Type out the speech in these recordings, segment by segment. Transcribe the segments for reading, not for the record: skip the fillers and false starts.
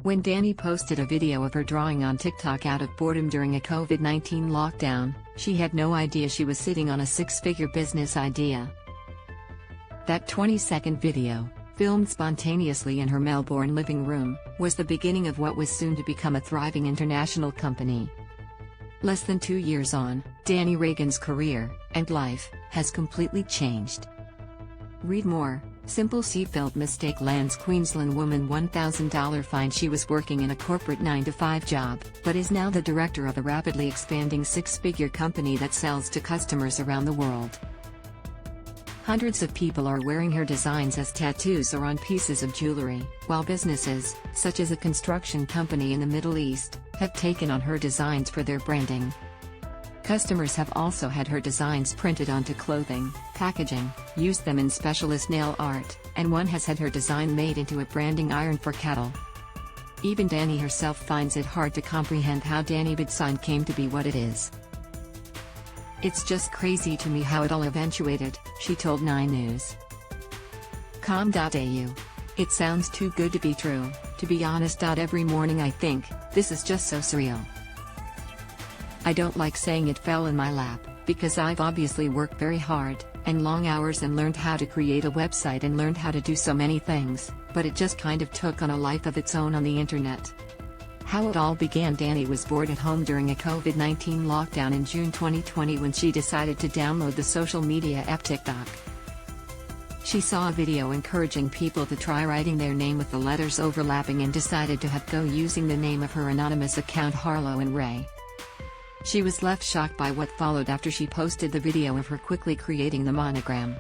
When Dani posted a video of her drawing on TikTok out of boredom during a COVID-19 lockdown, she had no idea she was sitting on a six-figure business idea. That 20-second video, filmed spontaneously in her Melbourne living room, was the beginning of what was soon to become a thriving international company. Less than 2 years on, Dani Reagan's career and life has completely changed. Read more. Simple seatbelt mistake lands Queensland woman $1,000 fine. She was working in a corporate 9-to-5 job, but is now the director of a rapidly expanding six-figure company that sells to customers around the world. Hundreds of people are wearing her designs as tattoos or on pieces of jewelry, while businesses, such as a construction company in the Middle East, have taken on her designs for their branding. Customers have also had her designs printed onto clothing, packaging, used them in specialist nail art, and one has had her design made into a branding iron for cattle. Even Dani herself finds it hard to comprehend how Dani Design came to be what it is. "It's just crazy to me how it all eventuated," she told 9 News. Com.au. "It sounds too good to be true, to be honest. Every morning I think, this is just so surreal. I don't like saying it fell in my lap, because I've obviously worked very hard, and long hours and learned how to create a website and learned how to do so many things, but it just kind of took on a life of its own on the internet." How it all began. Dani was bored at home during a COVID-19 lockdown in June 2020 when she decided to download the social media app TikTok. She saw a video encouraging people to try writing their name with the letters overlapping and decided to have go using the name of her anonymous account Harlow and Ray. She was left shocked by what followed after she posted the video of her quickly creating the monogram.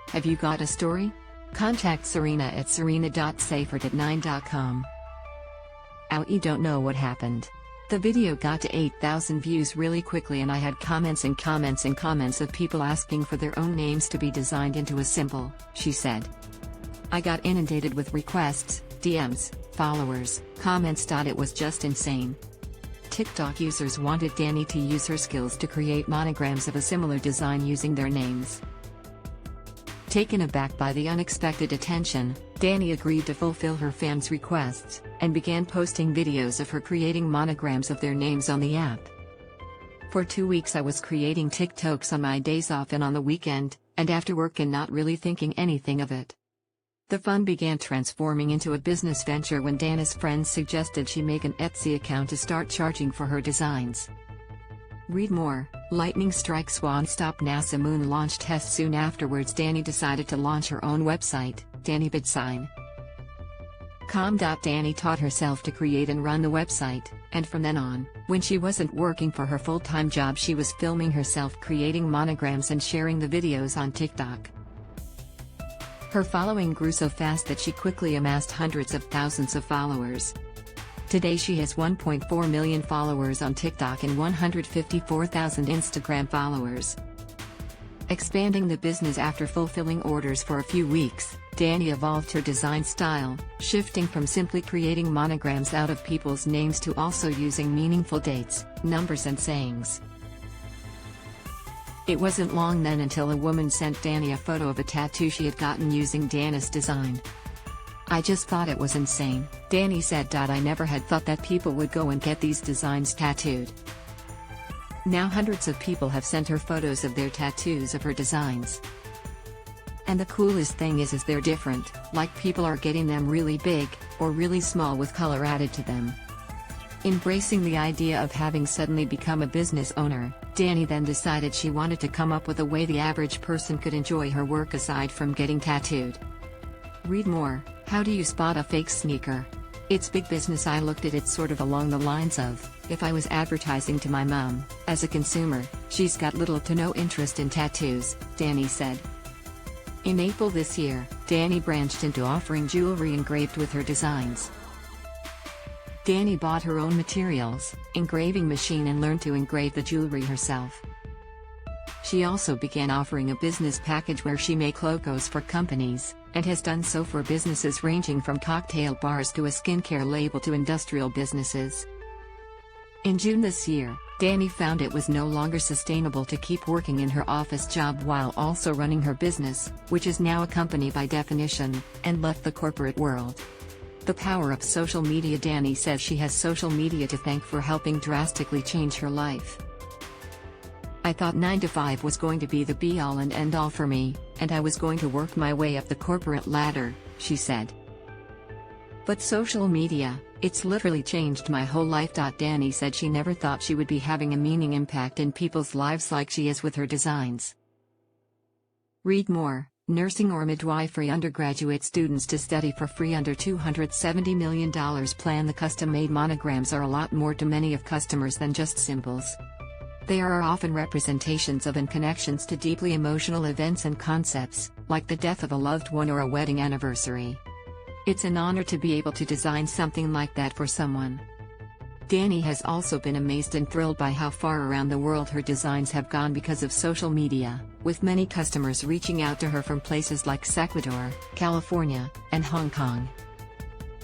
Have you got a story? Contact Serena at serena.seifert@9.com. You don't know what happened. The video got to 8,000 views really quickly, and I had comments and comments and comments of people asking for their own names to be designed into a symbol, she said. I got inundated with requests, DMs, followers, comments. It was just insane. TikTok users wanted Dani to use her skills to create monograms of a similar design using their names. Taken aback by the unexpected attention, Dani agreed to fulfill her fans' requests, and began posting videos of her creating monograms of their names on the app. For 2 weeks I was creating TikToks on my days off and on the weekend, and after work, and not really thinking anything of it. The fun began transforming into a business venture when Dani's friends suggested she make an Etsy account to start charging for her designs. Read more. Lightning strikes Swan stop NASA moon launch test. Soon afterwards, Dani decided to launch her own website, Dani Design. Dani taught herself to create and run the website, and from then on, when she wasn't working for her full-time job, she was filming herself creating monograms and sharing the videos on TikTok. Her following grew so fast that she quickly amassed hundreds of thousands of followers. Today she has 1.4 million followers on TikTok and 154,000 Instagram followers. Expanding the business after fulfilling orders for a few weeks, Dani evolved her design style, shifting from simply creating monograms out of people's names to also using meaningful dates, numbers and sayings. It wasn't long then until a woman sent Dani a photo of a tattoo she had gotten using Dani's design. I just thought it was insane, Dani said. I never had thought that people would go and get these designs tattooed. Now hundreds of people have sent her photos of their tattoos of her designs. And the coolest thing is they're different, like people are getting them really big, or really small with color added to them. Embracing the idea of having suddenly become a business owner, Dani then decided she wanted to come up with a way the average person could enjoy her work aside from getting tattooed. Read more. How do you spot a fake sneaker? It's big business. I looked at it sort of along the lines of, if I was advertising to my mom, as a consumer, she's got little to no interest in tattoos, Dani said. In April this year, Dani branched into offering jewelry engraved with her designs. Dani bought her own materials, engraving machine, and learned to engrave the jewelry herself. She also began offering a business package where she makes logos for companies, and has done so for businesses ranging from cocktail bars to a skincare label to industrial businesses. In June this year, Dani found it was no longer sustainable to keep working in her office job while also running her business, which is now a company by definition, and left the corporate world. The power of social media. Dani says she has social media to thank for helping drastically change her life. I thought 9 to 5 was going to be the be-all and end-all for me, and I was going to work my way up the corporate ladder, she said. But social media, it's literally changed my whole life. Dani said she never thought she would be having a meaning impact in people's lives like she is with her designs. Read more. Nursing or midwifery undergraduate students to study for free under $270 million plan. The custom-made monograms are a lot more to many of customers than just symbols. They are often representations of and connections to deeply emotional events and concepts, like the death of a loved one or a wedding anniversary. It's an honor to be able to design something like that for someone. Dani has also been amazed and thrilled by how far around the world her designs have gone because of social media, with many customers reaching out to her from places like Ecuador, California, and Hong Kong.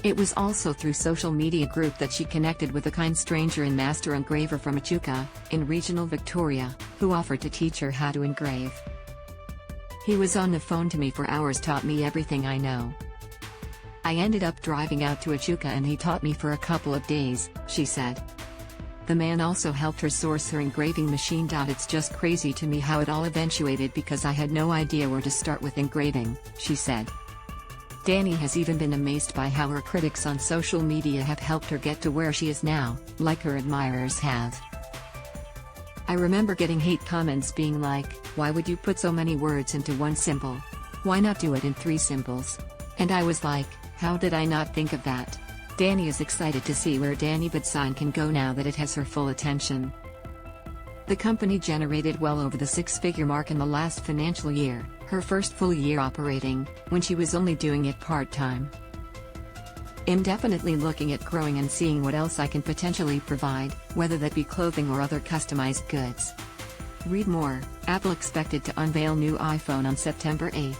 It was also through social media group that she connected with a kind stranger and master engraver from Echuca, in regional Victoria, who offered to teach her how to engrave. He was on the phone to me for hours, taught me everything I know. I ended up driving out to Echuca and he taught me for a couple of days, she said. The man also helped her source her engraving machine. It's just crazy to me how it all eventuated because I had no idea where to start with engraving, she said. Dani has even been amazed by how her critics on social media have helped her get to where she is now, like her admirers have. I remember getting hate comments being like, "Why would you put so many words into one symbol? Why not do it in 3 symbols?" And I was like, how did I not think of that? Dani is excited to see where Dani Design can go now that it has her full attention. The company generated well over the 6-figure mark in the last financial year, her first full year operating, when she was only doing it part-time. I'm definitely looking at growing and seeing what else I can potentially provide, whether that be clothing or other customized goods. Read more. Apple expected to unveil new iPhone on September 8.